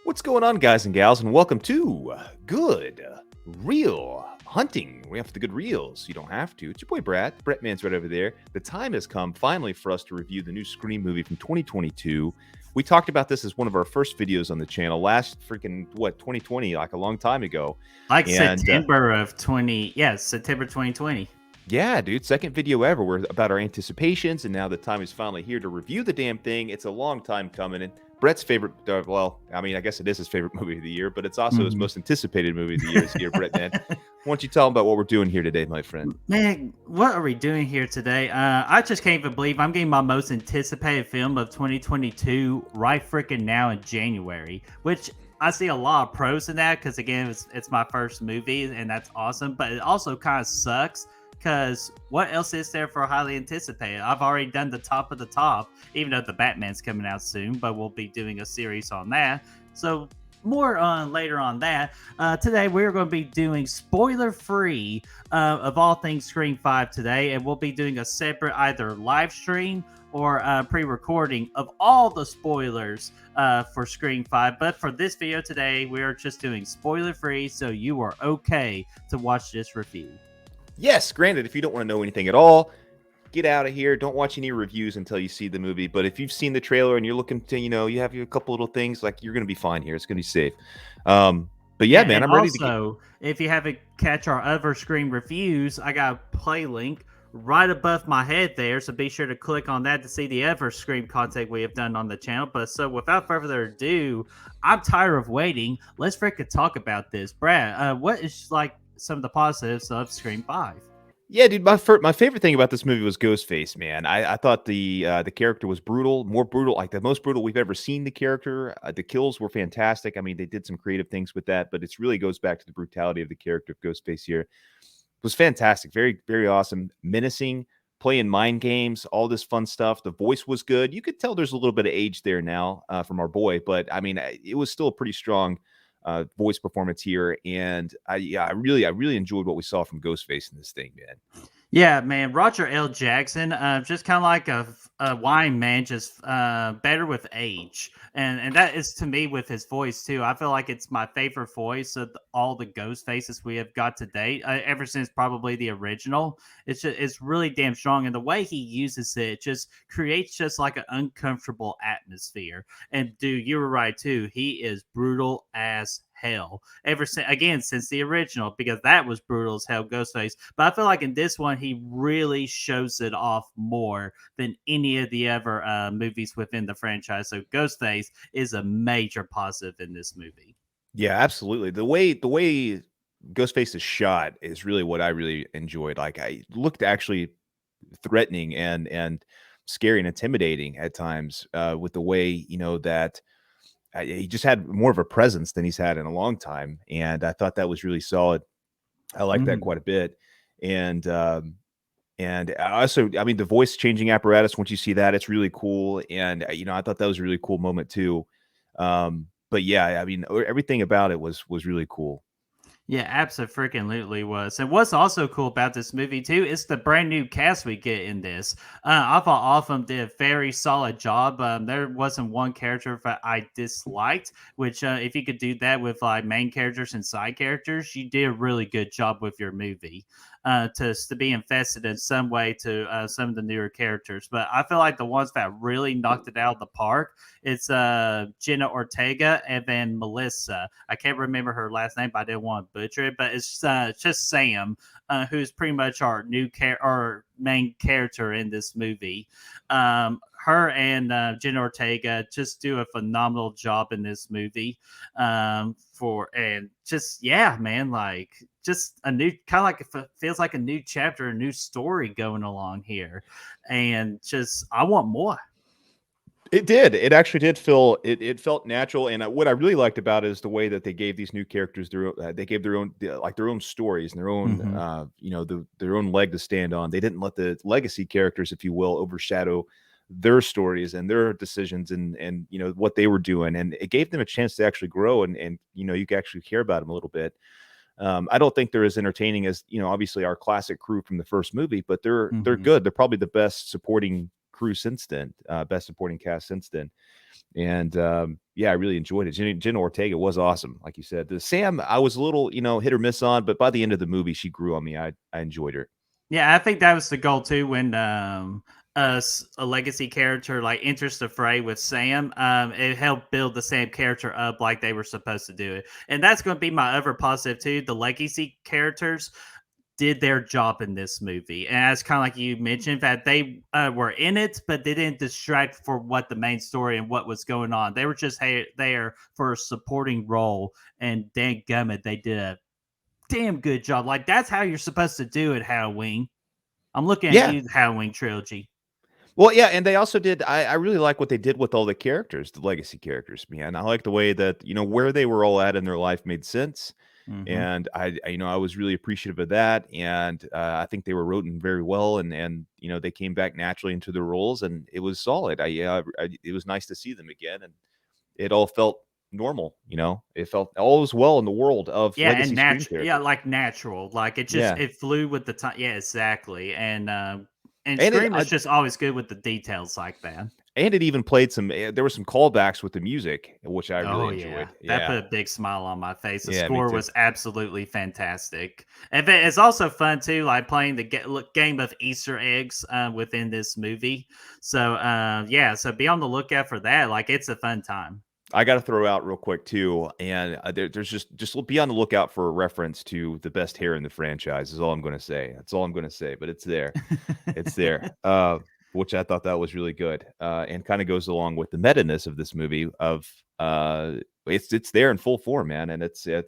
What's going on, guys and gals, and welcome to Good Real Hunting. We have the good reels. You don't have to. It's your boy Brett. Brett Man's right over there. The time has come finally for us to review the new Scream movie from 2022. We talked about this as one of our first videos on the channel last 2020, like a long time ago. Like And September 2020. yeah, dude, second video ever. We're about our anticipations, and now the time is finally here to review the damn thing. It's a long time coming, and Brett's favorite. I guess it is his favorite movie of the year, but it's also his most anticipated movie of the year this year. Brett, man, why don't you tell him about what we're doing here today, my friend? Man, what are we doing here today? I just can't even believe I'm getting my most anticipated film of 2022 right freaking now in January, which I see a lot of pros in that because, again, it's my first movie, and that's awesome, but it also kind of sucks because what else is there for highly anticipated? I've already done the top of the top, even though the Batman's coming out soon, but we'll be doing a series on that. So more on later on that. Today we're going to be doing spoiler free of all things Scream 5 today, and we'll be doing a separate either live stream or pre-recording of all the spoilers for Scream 5. But for this video today, we are just doing spoiler free, so you are okay to watch this review. Yes, granted, if you don't want to know anything at all, get out of here. Don't watch any reviews until you see the movie. But if you've seen the trailer and you're looking to, you have a couple little things, like, you're going to be fine here. It's going to be safe. But yeah, man, I'm ready to Also, if you haven't catch our other Scream reviews, I got a play link right above my head there, so be sure to click on that to see the other Scream content we have done on the channel. But so without further ado, I'm tired of waiting. Let's freaking talk about this. Brad, what is like some of the positives of Scream 5? Yeah, dude, my favorite thing about this movie was Ghostface, man. I thought the character was brutal, more brutal, like the most brutal we've ever seen the character. The kills were fantastic. I mean, they did some creative things with that, but it really goes back to the brutality of the character of Ghostface here. It was fantastic, very, very awesome, menacing, playing mind games, all this fun stuff. The voice was good. You could tell there's a little bit of age there now from our boy, but I mean, it was still a pretty strong voice performance here, and I really enjoyed what we saw from Ghostface in this thing, man. Yeah, man, Roger L. Jackson, just kind of like a wine man, just better with age, and that is to me with his voice too. I feel like it's my favorite voice of all the Ghost Faces we have got to date, ever since probably the original. It's really damn strong, and the way he uses it just creates just like an uncomfortable atmosphere. And dude, you were right too. He is brutal as hell since the original, because that was brutal as hell, Ghostface. But I feel like in this one he really shows it off more than any of the other movies within the franchise. So Ghostface is a major positive in this movie. Yeah, absolutely. The way Ghostface is shot is really what I really enjoyed. Like, I looked actually threatening and scary and intimidating at times with the way that he just had more of a presence than he's had in a long time, and I thought that was really solid. I like that quite a bit, and also, I mean, the voice changing apparatus. Once you see that, it's really cool, and I thought that was a really cool moment too. But yeah, I mean, everything about it was really cool. Yeah, absolutely was. And what's also cool about this movie too is the brand new cast we get in this. I thought all of them did a very solid job. There wasn't one character that I disliked, which if you could do that with like main characters and side characters, you did a really good job with your movie. To be invested in some way to some of the newer characters, but I feel like the ones that really knocked it out of the park, it's Jenna Ortega and then Melissa. I can't remember her last name, but I didn't want to butcher it. But it's just Sam, who's pretty much our our main character in this movie. Her and Jenna Ortega just do a phenomenal job in this movie. Man, like just a new kind of like it feels like a new chapter, a new story going along here, and just I want more. It did. It actually did feel it felt natural, and what I really liked about it is the way that they gave these new characters they gave their own their own stories and their own their own leg to stand on. They didn't let the legacy characters, if you will, overshadow their stories and their decisions and what they were doing, and it gave them a chance to actually grow and you can actually care about them a little bit. I don't think they're as entertaining as obviously our classic crew from the first movie, but they're good. They're probably the best supporting crew since then, best supporting cast since then. And yeah, I really enjoyed it. Jenna Ortega was awesome, like you said. The Sam, I was a little, hit or miss on, but by the end of the movie, she grew on me. I enjoyed her. Yeah, I think that was the goal too when a legacy character like enters the fray with Sam. It helped build the Sam character up like they were supposed to do it, and that's going to be my other positive too. The legacy characters did their job in this movie, and that's kind of like you mentioned that they were in it, but they didn't distract for what the main story and what was going on. They were just there for a supporting role, and dang gummit, they did a damn good job. Like that's how you're supposed to do it, Halloween. I'm looking at Yeah. you, Halloween trilogy. Well, yeah, and they also did. I really like what they did with all the characters, the legacy characters, man. I like the way that where they were all at in their life made sense, Mm-hmm. and I was really appreciative of that, and I think they were written very well, and they came back naturally into their roles, and it was solid. It was nice to see them again, and it all felt normal. It felt all was well in the world of Yeah, and legacy Scream natural. Yeah, characters. like natural. Like it just Yeah, it flew with the time. Yeah, exactly. And and it Scream is just always good with the details like that. and it even played some. There were some callbacks with the music, which I really Oh yeah, enjoyed. that put Yeah, a big smile on my face. The yeah, me score too. was absolutely fantastic, and it's also fun too, like playing the game of Easter eggs within this movie. So yeah, so be on the lookout for that. Like it's a fun time. I got to throw out real quick too, and there's just be on the lookout for a reference to the best hair in the franchise. Is all I'm going to say. That's all I'm going to say. But it's there. It's there. Which I thought that was really good, and kind of goes along with the meta-ness of this movie. It's there in full form, man, and it's good.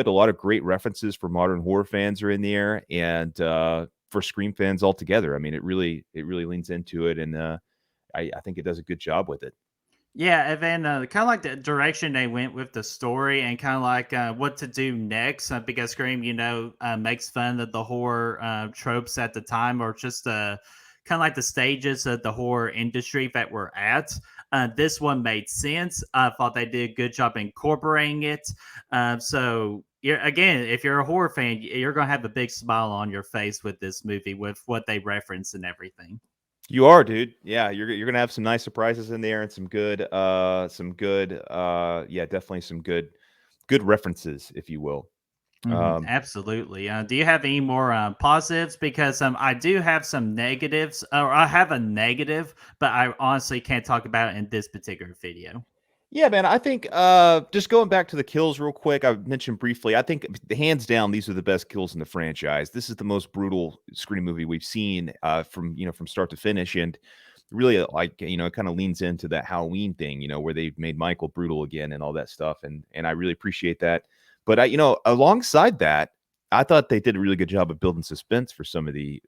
A lot of great references for modern horror fans are in there, and for Scream fans altogether. I mean, it really leans into it, and I think it does a good job with it. Yeah, and then kind of like the direction they went with the story, and kind of like what to do next, because Scream, makes fun of the horror tropes at the time, or just kind of like the stages of the horror industry that we're at. This one made sense. I thought they did a good job incorporating it. So, again, if you're a horror fan, you're going to have a big smile on your face with this movie, with what they reference and everything. You are, dude. Yeah, you're gonna have some nice surprises in there and yeah, definitely some good references, if you will. Um, Absolutely. Do you have any more positives? Because I do have some negatives, or I have a negative, but I honestly can't talk about it in this particular video. yeah, man, I think just going back to the kills real quick, I mentioned briefly. I think hands down, these are the best kills in the franchise. This is the most brutal Scream movie we've seen from start to finish, and really like it kind of leans into that Halloween thing, where they made Michael brutal again and all that stuff, and I really appreciate that. But alongside that, I thought they did a really good job of building suspense for some of the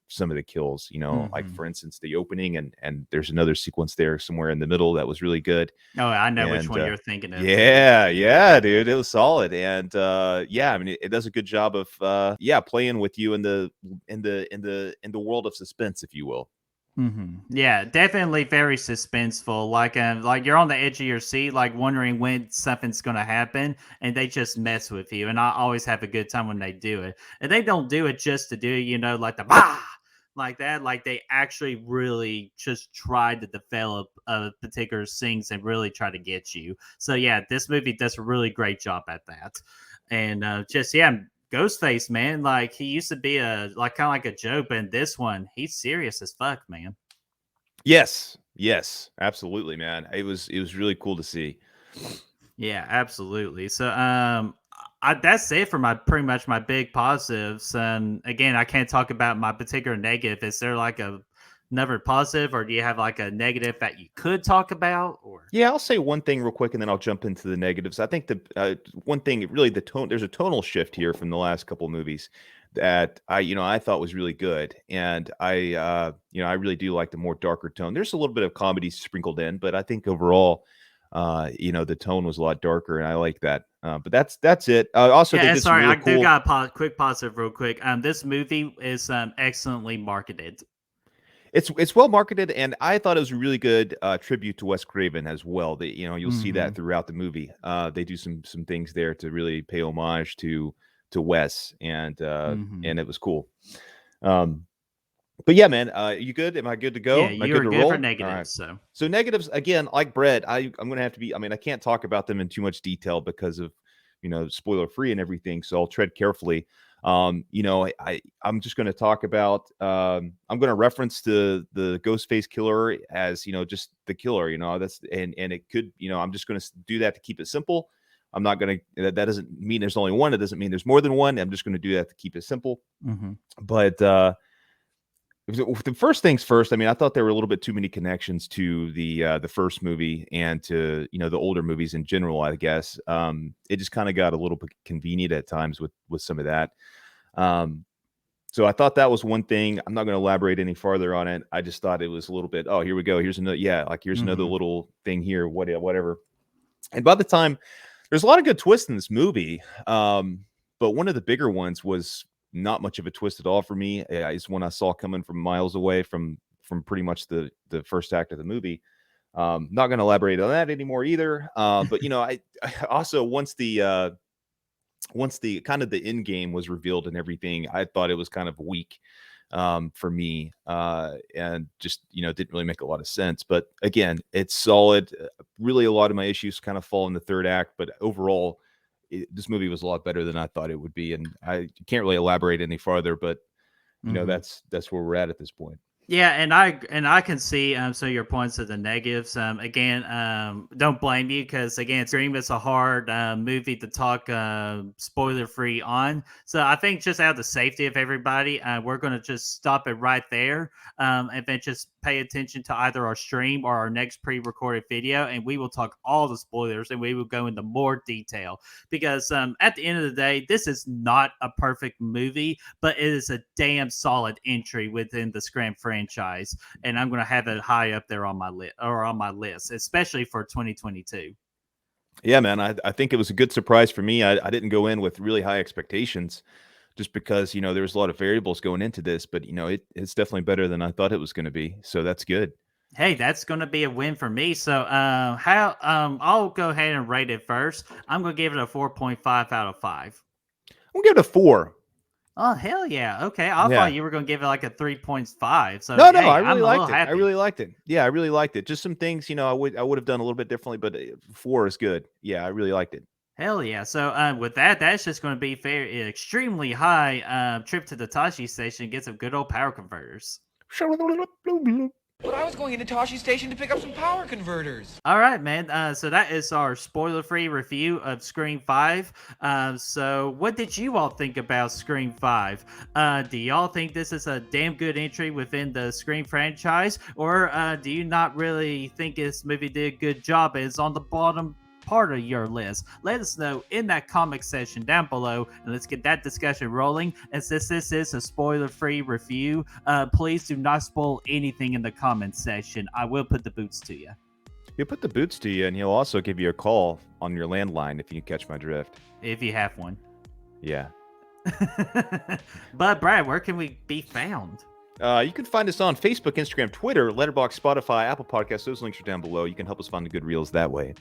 kills. Like Hmm. for instance, the opening, and there's another sequence there somewhere in the middle that was really good. Oh, I know which And one you're thinking of too. yeah, yeah, dude, it was solid. And yeah, I mean, it does a good job of yeah, playing with you in the world of suspense, if you will. Yeah, definitely very suspenseful. Like you're on the edge of your seat, like wondering when something's gonna happen, and they just mess with you. And I always have a good time when they do it. And they don't do it just to do, like the bah, like that. Like they actually really just try to develop particular scenes and really try to get you. So yeah, this movie does a really great job at that. And just yeah, Ghostface, man, like he used to be a like kind of like a joke, but in this one, he's serious as fuck, man. Yes, yes, absolutely, man. It was really cool to see. Yeah, absolutely. So, that's it for my pretty much my big positives. And again, I can't talk about my particular negative. Is there like another positive, or do you have like a negative that you could talk about? Or Yeah, I'll say one thing real quick, and then I'll jump into the negatives. I think the one thing, really, the tone. There's a tonal shift here from the last couple movies that I thought was really good, and I really do like the more darker tone. There's a little bit of comedy sprinkled in, but I think overall, the tone was a lot darker, and I like that. But that's it. Also, yeah, they and did some sorry, I really do cool. got a quick positive, real quick. This movie is excellently marketed. It's well marketed, and I thought it was a really good tribute to Wes Craven as well. That you'll see that Hmm. throughout the movie. They do some things there to really pay homage to Wes, and Hmm. it was cool. Um, But yeah, man, you good? Am I good to go? Yeah, Am I you good are to good for roll? All right. negatives. So So negatives again, like Brett, I'm gonna have to be. I mean, I can't talk about them in too much detail because of spoiler free and everything. So I'll tread carefully. I'm just going to talk about. I'm going to reference the Ghostface killer as just the killer. That's and it could I'm just going to do that to keep it simple. I'm not going to. That doesn't mean there's only one. It doesn't mean there's more than one. I'm just going to do that to keep it simple. But the first things first. I mean, I thought there were a little bit too many connections to the first movie and to the older movies in general. I guess it just kind of got a little bit convenient at times with some of that. So I thought that was one thing. I'm not going to elaborate any farther on it. I just thought it was a little bit. Oh, here we go. Here's another. Yeah, like here's another little thing here. Whatever. And by the time, there's a lot of good twists in this movie. But one of the bigger ones was not much of a twist at all for me. It's one I saw coming from miles away from pretty much the first act of the movie. Not going to elaborate on that anymore either. But I also once the kind of the end game was revealed and everything, I thought it was kind of weak for me, and just didn't really make a lot of sense. But again, it's solid. Really, a lot of my issues kind of fall in the third act, but overall, this movie was a lot better than I thought it would be. And I can't really elaborate any farther, but that's where we're at this point. Yeah, and I can see some of your points of the negatives. Again, don't blame you because again, Scream is a hard movie to talk spoiler free on. So I think just out of the safety of everybody, we're going to just stop it right there, and then just pay attention to either our stream or our next pre-recorded video, and we will talk all the spoilers and we will go into more detail because at the end of the day, this is not a perfect movie, but it is a damn solid entry within the Scream franchise, and I'm going to have it high up there on my list, especially for 2022. Yeah, man, I think it was a good surprise for me. I didn't go in with really high expectations just because there was a lot of variables going into this, but it's definitely better than I thought it was going to be. So that's good. Hey, that's going to be a win for me. So, I'll go ahead and rate it first. I'm going to give it a 4.5 out of 5. I'm gonna give it a 4. Oh, hell yeah. Okay. I Yeah. thought you were going to give it like a 3.5. So, No, hey, I really I'm a little liked it. happy. I really liked it. Yeah, I really liked it. Just some things, I would have done a little bit differently, but 4 is good. Yeah, I really liked it. Hell yeah. So, with that, that's just going to be extremely high trip to the Tosche station, get some good old power converters. But I was going into Tosche Station to pick up some power converters. All right, man. So that is our spoiler-free review of Scream 5. So what did you all think about Scream 5? Do y'all think this is a damn good entry within the Scream franchise? Or do you not really think this movie did a good job and it's on the bottom part of your list? Let us know in that comment section down below, and let's get that discussion rolling. And since this is a spoiler-free review, please do not spoil anything in the comment section. I will put the boots to you. He'll put the boots to you, and he'll also give you a call on your landline if you catch my drift. If you have one. Yeah. But Brad, where can we be found? You can find us on Facebook, Instagram, Twitter, Letterboxd, Spotify, Apple Podcasts. Those links are down below. You can help us find the good reels that way.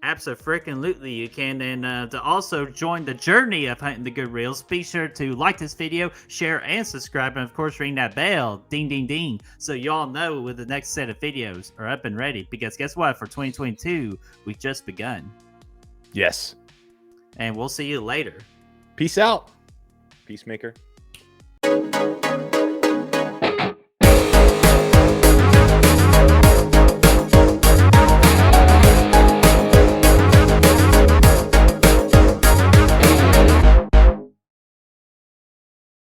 Absolutely, you can. And to also join the journey of hunting the good reels, be sure to like this video, share, and subscribe, and of course ring that bell, ding ding ding, so y'all know when the next set of videos are up and ready. Because guess what? For 2022, we've just begun. Yes. And we'll see you later. Peace out, Peacemaker.